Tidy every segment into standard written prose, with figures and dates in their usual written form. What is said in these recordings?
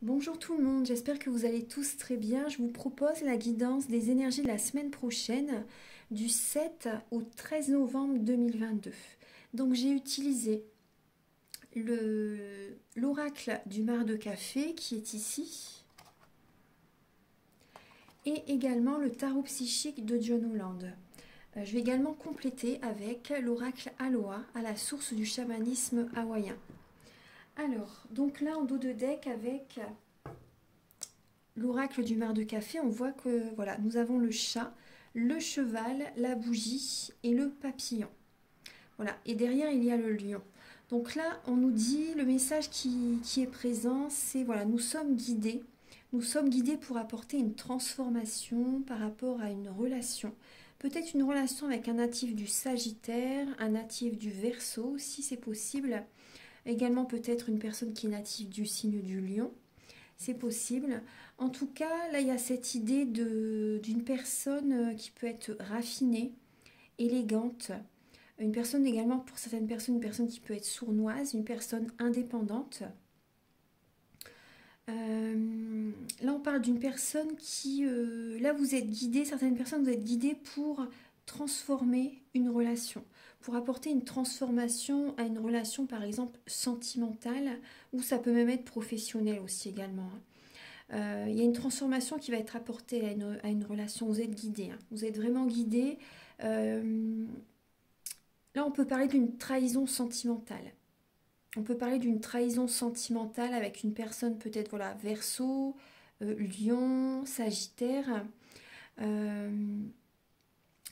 Bonjour tout le monde, j'espère que vous allez tous très bien. Je vous propose la guidance des énergies de la semaine prochaine du 7 au 13 novembre 2022. Donc j'ai utilisé l'oracle du mar de café qui est ici et également le tarot psychique de John Holland. Je vais également compléter avec l'oracle Aloha à la source du chamanisme hawaïen. Alors, donc là en dos de deck avec l'oracle du mar de café, on voit que voilà, nous avons le chat, le cheval, la bougie et le papillon. Voilà, et derrière il y a le lion. Donc là, on nous dit, le message qui est présent, c'est voilà, nous sommes guidés. Nous sommes guidés pour apporter une transformation par rapport à une relation. Peut-être une relation avec un natif du Sagittaire, un natif du Verseau, si c'est possible. Également peut-être une personne qui est native du signe du Lion. C'est possible. En tout cas, là, il y a cette idée d'une personne qui peut être raffinée, élégante. Une personne également, pour certaines personnes, une personne qui peut être sournoise, une personne indépendante. Là, on parle d'une personne qui... là, vous êtes guidé, certaines personnes, vous êtes guidées pour transformer une relation, pour apporter une transformation à une relation, par exemple, sentimentale, ou ça peut même être professionnel aussi également. Il y a une transformation qui va être apportée à une relation. Vous êtes guidé, hein. Vous êtes vraiment guidé. Là, on peut parler d'une trahison sentimentale. On peut parler d'une trahison sentimentale avec une personne peut-être, voilà, Verseau, Lion, Sagittaire.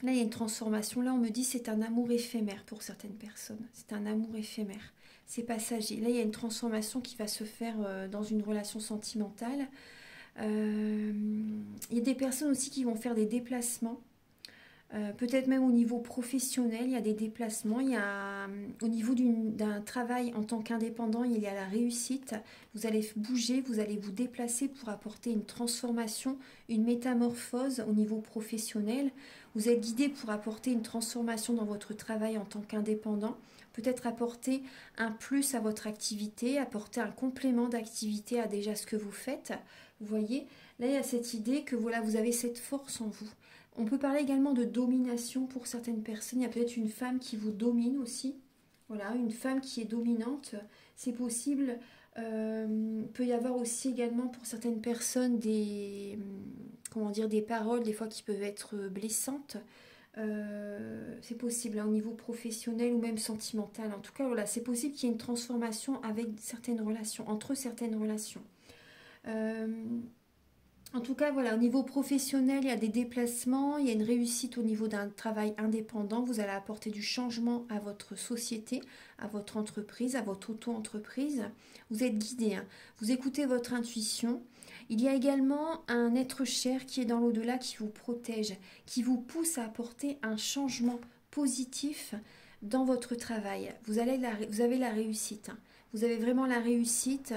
Là, il y a une transformation. Là, on me dit c'est un amour éphémère pour certaines personnes. C'est un amour éphémère. C'est passager. Là, il y a une transformation qui va se faire dans une relation sentimentale. Il y a des personnes aussi qui vont faire des déplacements. Peut-être même au niveau professionnel, il y a des déplacements. Il y a, au niveau d'un travail en tant qu'indépendant, il y a la réussite. Vous allez bouger, vous allez vous déplacer pour apporter une transformation, une métamorphose au niveau professionnel. Vous êtes guidé pour apporter une transformation dans votre travail en tant qu'indépendant. Peut-être apporter un plus à votre activité, apporter un complément d'activité à déjà ce que vous faites. Vous voyez, là il y a cette idée que voilà, vous avez cette force en vous. On peut parler également de domination pour certaines personnes. Il y a peut-être une femme qui vous domine aussi. Voilà, une femme qui est dominante, c'est possible. Peut y avoir aussi également pour certaines personnes des, comment dire, des paroles des fois qui peuvent être blessantes. C'est possible hein, au niveau professionnel ou même sentimental. En tout cas, voilà, c'est possible qu'il y ait une transformation avec certaines relations, entre certaines relations. En tout cas, voilà, au niveau professionnel, il y a des déplacements, il y a une réussite au niveau d'un travail indépendant. Vous allez apporter du changement à votre société, à votre entreprise, à votre auto-entreprise. Vous êtes guidé, hein. Vous écoutez votre intuition. Il y a également un être cher qui est dans l'au-delà, qui vous protège, qui vous pousse à apporter un changement positif dans votre travail. Vous avez la réussite, hein. Vous avez vraiment la réussite.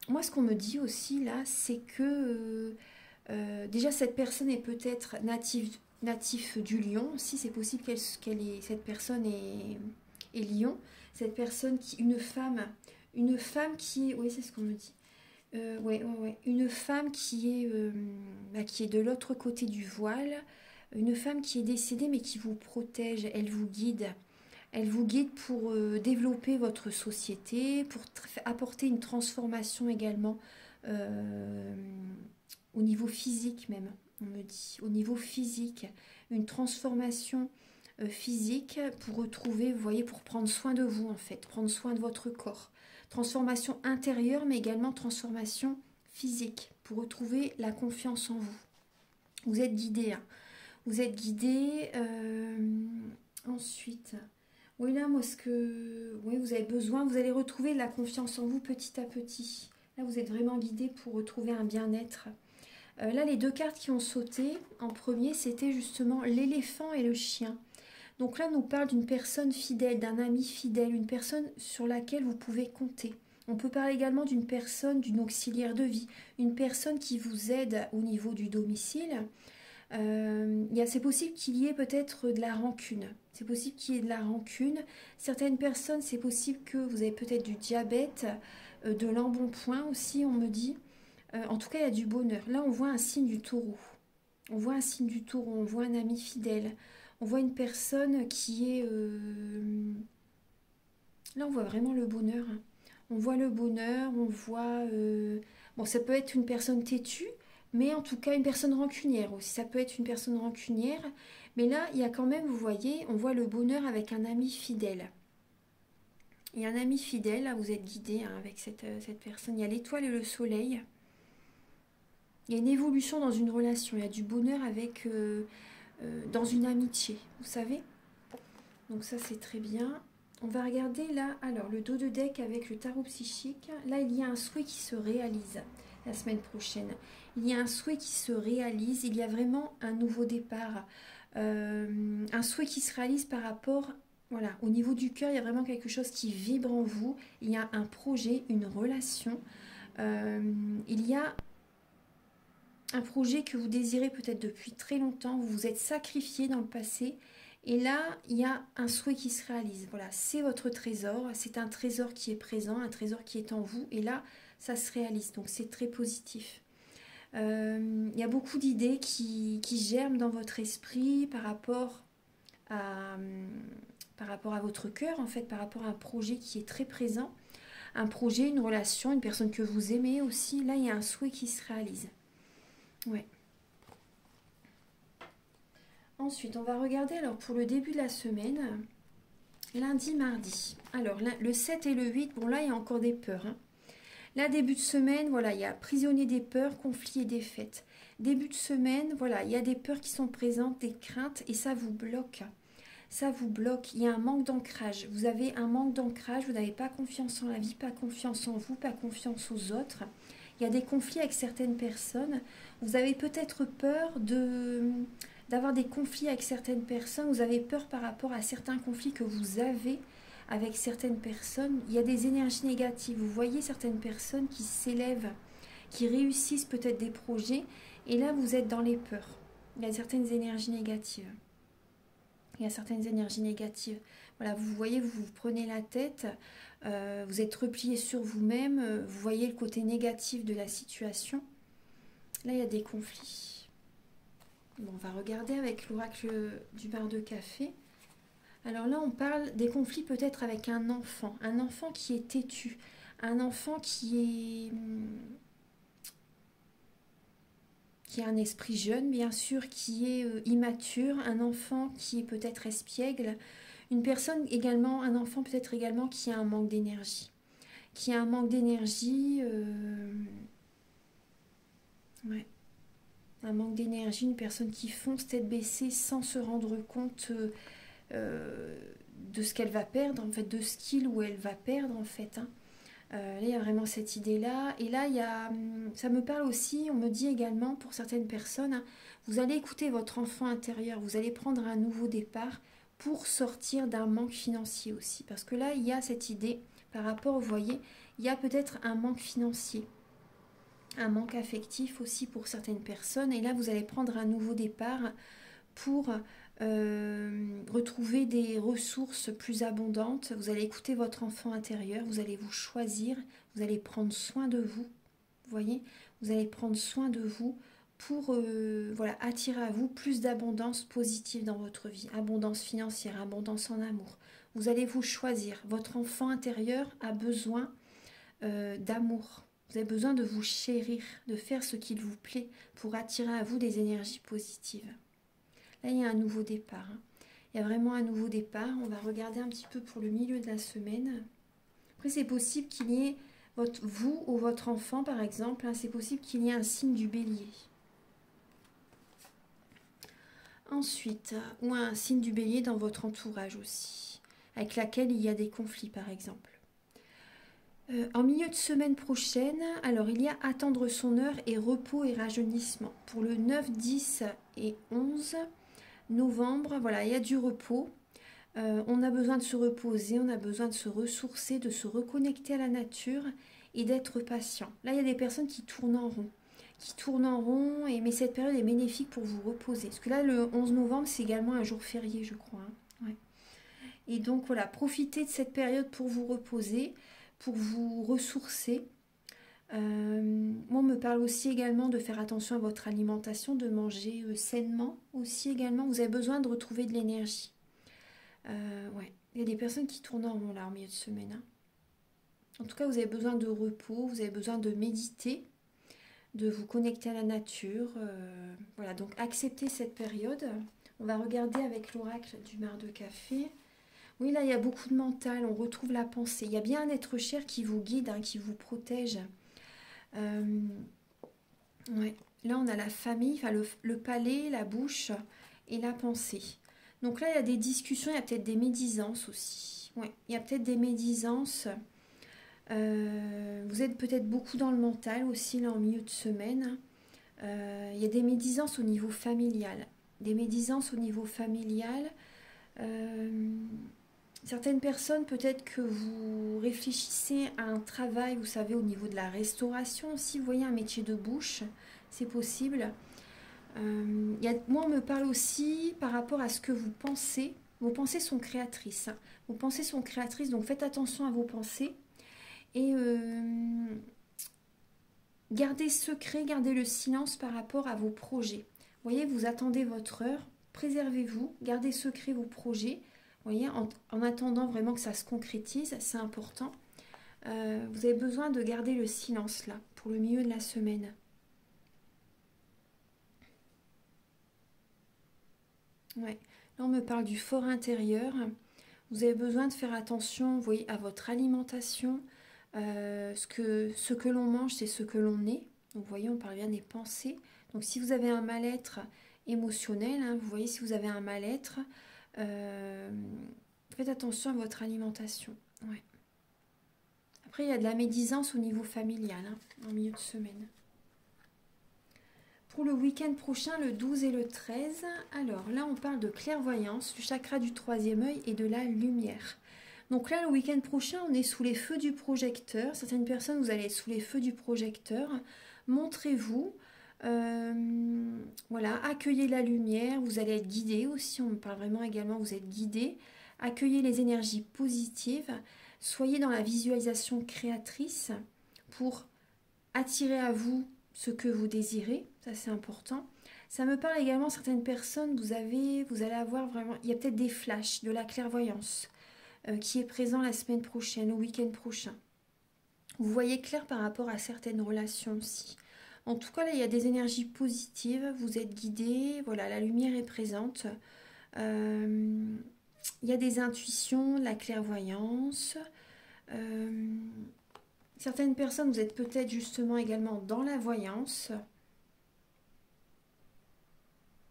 Moi, ce qu'on me dit aussi là, c'est que déjà cette personne est peut-être natif du Lion. Si c'est possible cette personne est Lion. Cette personne une femme qui est, oui, c'est ce qu'on me dit. Ouais, une femme qui est de l'autre côté du voile, une femme qui est décédée mais qui vous protège, elle vous guide. Elle vous guide pour développer votre société, pour apporter une transformation également au niveau physique même, on me dit. Au niveau physique, une transformation physique pour retrouver, vous voyez, pour prendre soin de vous en fait, prendre soin de votre corps. Transformation intérieure mais également transformation physique pour retrouver la confiance en vous. Vous êtes guidé, hein. Vous êtes guidé. Ensuite... Oui, là, moi, oui, vous avez besoin, vous allez retrouver la confiance en vous petit à petit. Là, vous êtes vraiment guidé pour retrouver un bien-être. Là, les deux cartes qui ont sauté en premier, c'était justement l'éléphant et le chien. Donc là, on nous parle d'une personne fidèle, d'un ami fidèle, une personne sur laquelle vous pouvez compter. On peut parler également d'une personne, d'une auxiliaire de vie, une personne qui vous aide au niveau du domicile. C'est possible qu'il y ait peut-être de la rancune. C'est possible qu'il y ait de la rancune. Certaines personnes, c'est possible que vous avez peut-être du diabète. de l'embonpoint aussi, on me dit. En tout cas, il y a du bonheur. Là, on voit un signe du taureau. On voit un signe du taureau, on voit un ami fidèle. On voit une personne qui est... Là, on voit vraiment le bonheur, hein. On voit le bonheur, on voit... Bon, ça peut être une personne têtue, mais en tout cas une personne rancunière aussi. Ça peut être une personne rancunière. Mais là, il y a quand même, vous voyez, on voit le bonheur avec un ami fidèle. Et un ami fidèle, là, vous êtes guidé, hein, avec cette personne. Il y a l'étoile et le soleil. Il y a une évolution dans une relation. Il y a du bonheur avec... dans une amitié, vous savez. Donc ça, c'est très bien. On va regarder là, alors le dos de deck avec le tarot psychique. Là, il y a un souhait qui se réalise la semaine prochaine. Il y a un souhait qui se réalise. Il y a vraiment un nouveau départ. Un souhait qui se réalise par rapport, voilà, au niveau du cœur. Il y a vraiment quelque chose qui vibre en vous. Il y a un projet, une relation. Il y a un projet que vous désirez peut-être depuis très longtemps. Vous vous êtes sacrifié dans le passé. Et là, il y a un souhait qui se réalise. Voilà, c'est votre trésor. C'est un trésor qui est présent, un trésor qui est en vous. Et là, ça se réalise. Donc, c'est très positif. Il y a beaucoup d'idées qui germent dans votre esprit par rapport à votre cœur, en fait, par rapport à un projet qui est très présent. Un projet, une relation, une personne que vous aimez aussi. Là, il y a un souhait qui se réalise. Ouais. Ensuite, on va regarder alors pour le début de la semaine, lundi, mardi. Alors, le 7 et le 8, bon là, il y a encore des peurs, hein. Là, début de semaine, voilà, il y a prisonnier des peurs, conflits et défaites. Début de semaine, voilà, il y a des peurs qui sont présentes, des craintes, et ça vous bloque. Ça vous bloque. Il y a un manque d'ancrage. Vous avez un manque d'ancrage, vous n'avez pas confiance en la vie, pas confiance en vous, pas confiance aux autres. Il y a des conflits avec certaines personnes. Vous avez peut-être peur d'avoir des conflits avec certaines personnes. Vous avez peur par rapport à certains conflits que vous avez avec certaines personnes. Il y a des énergies négatives. Vous voyez certaines personnes qui s'élèvent, qui réussissent peut-être des projets. Et là, vous êtes dans les peurs. Il y a certaines énergies négatives. Il y a certaines énergies négatives. Voilà, vous voyez, vous vous prenez la tête. Vous êtes replié sur vous-même. Vous voyez le côté négatif de la situation. Là, il y a des conflits. Bon, on va regarder avec l'oracle du bar de café. Alors là, on parle des conflits peut-être avec un enfant qui est têtu, un enfant qui a un esprit jeune, bien sûr, qui est immature, un enfant qui est peut-être espiègle, une personne également, un enfant peut-être également qui a un manque d'énergie, ouais. Un manque d'énergie, une personne qui fonce tête baissée sans se rendre compte de ce qu'elle va perdre, en fait, de ce qu'il ou elle va perdre, en fait, hein. Là, il y a vraiment cette idée-là. Et là, ça me parle aussi, on me dit également, pour certaines personnes, hein, vous allez écouter votre enfant intérieur, vous allez prendre un nouveau départ pour sortir d'un manque financier aussi. Parce que là, il y a cette idée, par rapport, vous voyez, il y a peut-être un manque financier, un manque affectif aussi pour certaines personnes. Et là, vous allez prendre un nouveau départ pour retrouver des ressources plus abondantes. Vous allez écouter votre enfant intérieur, vous allez vous choisir, vous allez prendre soin de vous. Vous voyez, vous allez prendre soin de vous pour voilà, attirer à vous plus d'abondance positive dans votre vie. Abondance financière, abondance en amour. Vous allez vous choisir. Votre enfant intérieur a besoin d'amour. Vous avez besoin de vous chérir, de faire ce qu'il vous plaît pour attirer à vous des énergies positives. Là, il y a un nouveau départ, hein. Il y a vraiment un nouveau départ. On va regarder un petit peu pour le milieu de la semaine. Après, c'est possible qu'il y ait vous ou votre enfant, par exemple, hein, c'est possible qu'il y ait un signe du bélier. Ensuite, ou un signe du bélier dans votre entourage aussi, avec laquelle il y a des conflits, par exemple. En milieu de semaine prochaine, alors il y a attendre son heure et repos et rajeunissement. Pour le 9, 10 et 11 novembre, voilà, il y a du repos. On a besoin de se reposer, on a besoin de se ressourcer, de se reconnecter à la nature et d'être patient. Là, il y a des personnes qui tournent en rond. Mais cette période est bénéfique pour vous reposer. Parce que là, le 11 novembre, c'est également un jour férié, je crois, hein. Ouais. Et donc, voilà, profitez de cette période pour vous reposer. pour vous ressourcer. Moi, on me parle aussi également de faire attention à votre alimentation, de manger sainement aussi également. Vous avez besoin de retrouver de l'énergie. Ouais. Il y a des personnes qui tournent en rond là en milieu de semaine, hein. En tout cas, vous avez besoin de repos, vous avez besoin de méditer, de vous connecter à la nature. Voilà, donc acceptez cette période. On va regarder avec l'oracle du mar de café. Oui, là, il y a beaucoup de mental, on retrouve la pensée. Il y a bien un être cher qui vous guide, hein, qui vous protège. Ouais. Là, on a la famille, enfin, le palais, la bouche et la pensée. Donc là, il y a des discussions, il y a peut-être des médisances aussi. Ouais, il y a peut-être des médisances. Vous êtes peut-être beaucoup dans le mental aussi, là, en milieu de semaine. Il y a des médisances au niveau familial. Des médisances au niveau familial. Certaines personnes, peut-être que vous réfléchissez à un travail, vous savez, au niveau de la restauration. Si vous voyez un métier de bouche, c'est possible. Moi, on me parle aussi par rapport à ce que vous pensez. Vos pensées sont créatrices, hein. Vos pensées sont créatrices, donc faites attention à vos pensées. Et gardez secret, gardez le silence par rapport à vos projets. Vous voyez, vous attendez votre heure, préservez-vous, gardez secret vos projets. Vous voyez, en attendant vraiment que ça se concrétise, c'est important. Vous avez besoin de garder le silence là, pour le milieu de la semaine. Ouais. Là, on me parle du fort intérieur. Vous avez besoin de faire attention, vous voyez, à votre alimentation. Ce que l'on mange, c'est ce que l'on est. Donc, vous voyez, on parle bien des pensées. Donc, si vous avez un mal-être émotionnel, hein, vous voyez, si vous avez un mal-être, faites attention à votre alimentation. Ouais. Après, il y a de la médisance au niveau familial, hein, en milieu de semaine. Pour le week-end prochain, le 12 et le 13, alors là, on parle de clairvoyance, du chakra du troisième œil et de la lumière. Donc là, le week-end prochain, on est sous les feux du projecteur. Certaines personnes, vous allez être sous les feux du projecteur. Montrez-vous. Voilà, accueillez la lumière. Vous allez être guidé aussi. On me parle vraiment également, vous êtes guidé. Accueillez les énergies positives. Soyez dans la visualisation créatrice pour attirer à vous ce que vous désirez. Ça, c'est important. Ça me parle également, certaines personnes, vous allez avoir vraiment... Il y a peut-être des flashs, de la clairvoyance qui est présent la semaine prochaine, au week-end prochain. Vous voyez clair par rapport à certaines relations aussi. En tout cas, là, il y a des énergies positives. Vous êtes guidé. Voilà, la lumière est présente. Il y a des intuitions, la clairvoyance. Certaines personnes, vous êtes peut-être justement également dans la voyance.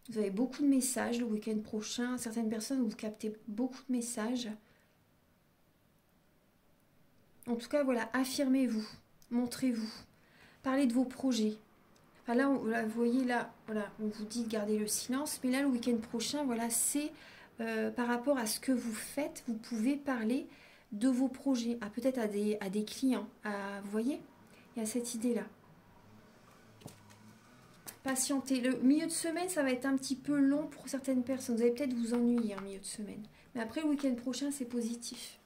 Vous avez beaucoup de messages le week-end prochain. Certaines personnes, vous captez beaucoup de messages. En tout cas, voilà, affirmez-vous, montrez-vous, parlez de vos projets. Enfin, là, vous voyez, là, voilà, on vous dit de garder le silence, mais là, le week-end prochain, voilà, c'est par rapport à ce que vous faites, vous pouvez parler de vos projets, peut-être à des clients. Vous voyez, il y a cette idée-là. Patientez. Le milieu de semaine, ça va être un petit peu long pour certaines personnes. Vous allez peut-être vous ennuyer en milieu de semaine. Mais après, le week-end prochain, c'est positif.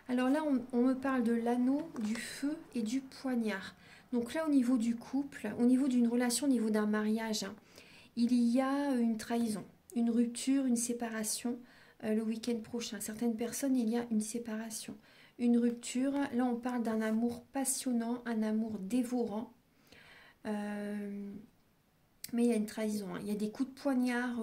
Alors là, on me parle de l'anneau, du feu et du poignard. Donc là, au niveau du couple, au niveau d'une relation, au niveau d'un mariage, hein, il y a une trahison, une rupture, une séparation le week-end prochain. Certaines personnes, il y a une séparation, une rupture. Là, on parle d'un amour passionnant, un amour dévorant. Mais il y a une trahison, hein. Il y a des coups de poignard,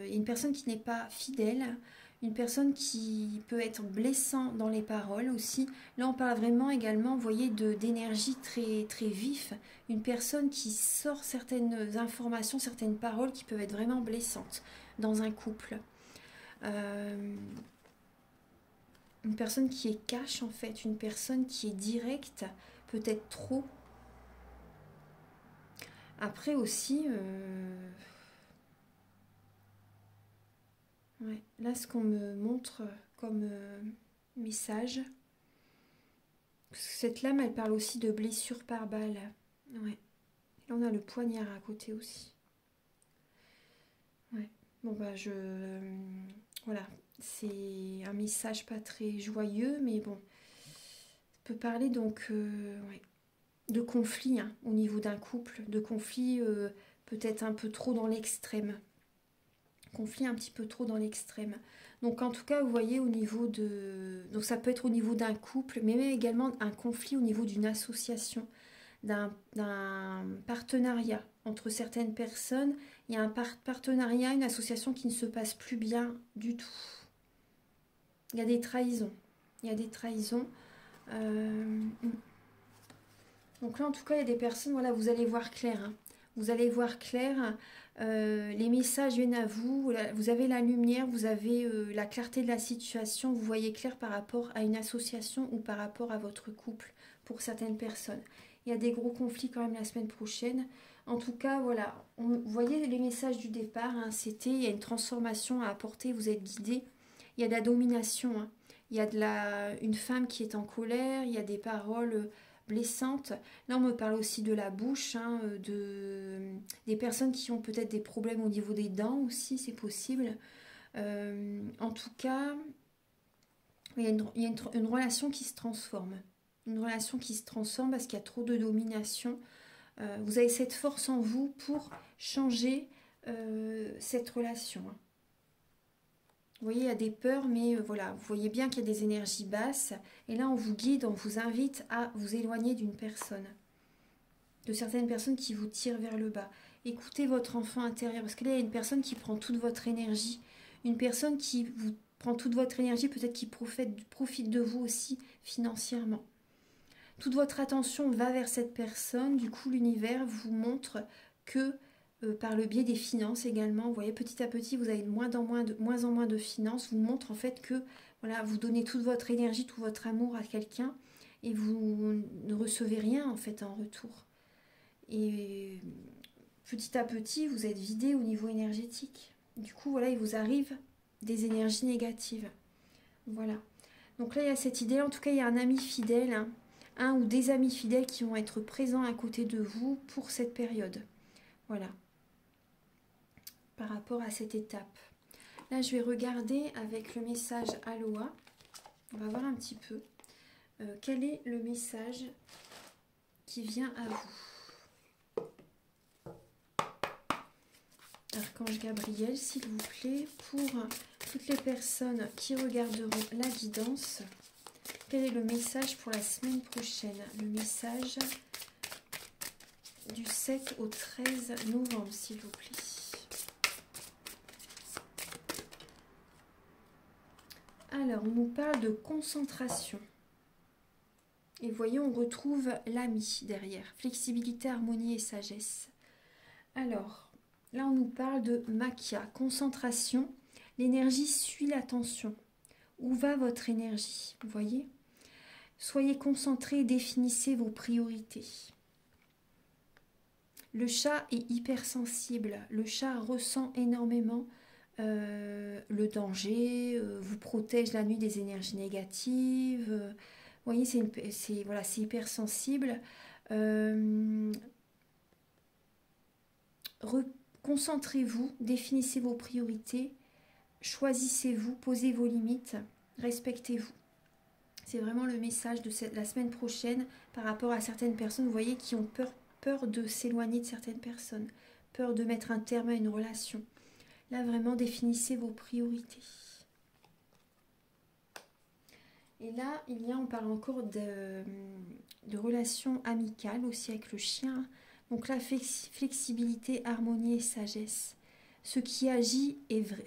il y a une personne qui n'est pas fidèle, une personne qui peut être blessant dans les paroles aussi. Là, on parle vraiment également, vous voyez, d'énergie très, très vif. Une personne qui sort certaines informations, certaines paroles qui peuvent être vraiment blessantes dans un couple. Une personne qui est cash, en fait. Une personne qui est directe, peut-être trop. Après aussi... Ouais. Là, ce qu'on me montre comme message, parce que cette lame, elle parle aussi de blessure par balle. Ouais. Là, on a le poignard à côté aussi. Ouais. Bon, bah, voilà. C'est un message pas très joyeux, mais bon. peut parler donc ouais, de conflit hein, au niveau d'un couple, de conflit peut-être un peu trop dans l'extrême. Conflit un petit peu trop dans l'extrême. Donc en tout cas, vous voyez au niveau de... Donc ça peut être au niveau d'un couple, mais même également un conflit au niveau d'une association, d'un partenariat entre certaines personnes. Il y a un partenariat, une association qui ne se passe plus bien du tout. Il y a des trahisons. Il y a des trahisons. Donc là, en tout cas, il y a des personnes, voilà, vous allez voir clair. Hein. Vous allez voir clair. Les messages viennent à vous. Vous avez la lumière, vous avez la clarté de la situation. Vous voyez clair par rapport à une association ou par rapport à votre couple pour certaines personnes. Il y a des gros conflits quand même la semaine prochaine. En tout cas, voilà, vous voyez les messages du départ. Hein, c'était, il y a une transformation à apporter, vous êtes guidé. Il y a de la domination. Hein. Il y a une femme qui est en colère. Il y a des paroles blessantes. Là, on me parle aussi de la bouche, hein, des personnes qui ont peut-être des problèmes au niveau des dents aussi, c'est possible. En tout cas, il y a une relation qui se transforme. Une relation qui se transforme parce qu'il y a trop de domination. Vous avez cette force en vous pour changer cette relation. Hein. Vous voyez, il y a des peurs, mais voilà, vous voyez bien qu'il y a des énergies basses. Et là, on vous guide, on vous invite à vous éloigner d'une personne. De certaines personnes qui vous tirent vers le bas. Écoutez votre enfant intérieur, parce que là, il y a une personne qui prend toute votre énergie. Une personne qui vous prend toute votre énergie, peut-être qui profite de vous aussi financièrement. Toute votre attention va vers cette personne. Du coup, l'univers vous montre que par le biais des finances également, vous voyez, petit à petit, vous avez de moins en moins de finances, vous montre en fait que voilà, vous donnez toute votre énergie, tout votre amour à quelqu'un et vous ne recevez rien en fait en retour. Et petit à petit, vous êtes vidé au niveau énergétique. Du coup, voilà, il vous arrive des énergies négatives. Voilà. Donc là, il y a cette idée, en tout cas, il y a un ami fidèle, hein, un ou des amis fidèles qui vont être présents à côté de vous pour cette période. Voilà. Par rapport à cette étape. Là, je vais regarder avec le message Aloha. On va voir un petit peu quel est le message qui vient à vous. Archange Gabriel, s'il vous plaît, pour toutes les personnes qui regarderont la guidance, quel est le message pour la semaine prochaine? Le message du 7 au 13 novembre, s'il vous plaît. Alors, on nous parle de concentration. Et vous voyez, on retrouve l'ami derrière. Flexibilité, harmonie et sagesse. Alors, là, on nous parle de Makia, concentration. L'énergie suit l'attention. Où va votre énergie? Vous voyez? Soyez concentrés et définissez vos priorités. Le chat est hypersensible. Le chat ressent énormément le danger, vous protège la nuit des énergies négatives. Vous voyez, c'est hypersensible. Concentrez-vous, définissez vos priorités, choisissez-vous, posez vos limites, respectez-vous. C'est vraiment le message de la semaine prochaine par rapport à certaines personnes, vous voyez, qui ont peur de s'éloigner de certaines personnes, peur de mettre un terme à une relation. Là, vraiment, définissez vos priorités. Et là, on parle encore de relations amicales aussi avec le chien. Donc la flexibilité, harmonie et sagesse. Ce qui agit est vrai.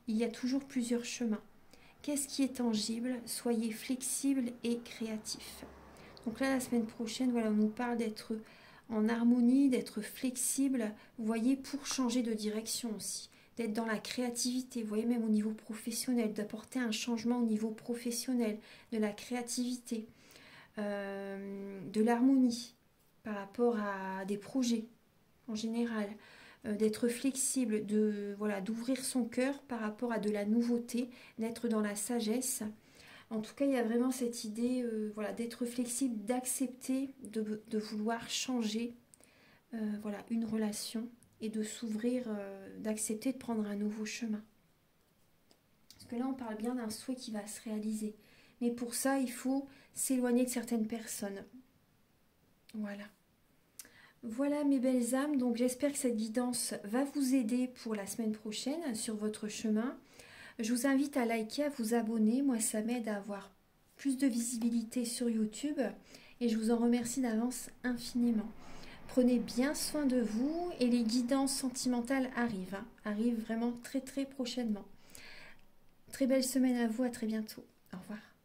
Il y a toujours plusieurs chemins. Qu'est-ce qui est tangible? Soyez flexible et créatif. Donc là, la semaine prochaine, voilà, on nous parle d'être en harmonie, d'être flexible, vous voyez, pour changer de direction aussi. D'être dans la créativité, vous voyez, même au niveau professionnel, d'apporter un changement au niveau professionnel, de la créativité, de l'harmonie par rapport à des projets en général, d'être flexible, d'ouvrir son cœur par rapport à de la nouveauté, d'être dans la sagesse. En tout cas, il y a vraiment cette idée d'être flexible, d'accepter, de vouloir changer une relation et de s'ouvrir, d'accepter de prendre un nouveau chemin. Parce que là, on parle bien d'un souhait qui va se réaliser. Mais pour ça, il faut s'éloigner de certaines personnes. Voilà. Voilà mes belles âmes, donc j'espère que cette guidance va vous aider pour la semaine prochaine sur votre chemin. Je vous invite à liker, à vous abonner, moi ça m'aide à avoir plus de visibilité sur YouTube et je vous en remercie d'avance infiniment. Prenez bien soin de vous et les guidances sentimentales arrivent, arrivent vraiment très très prochainement. Très belle semaine à vous, à très bientôt. Au revoir.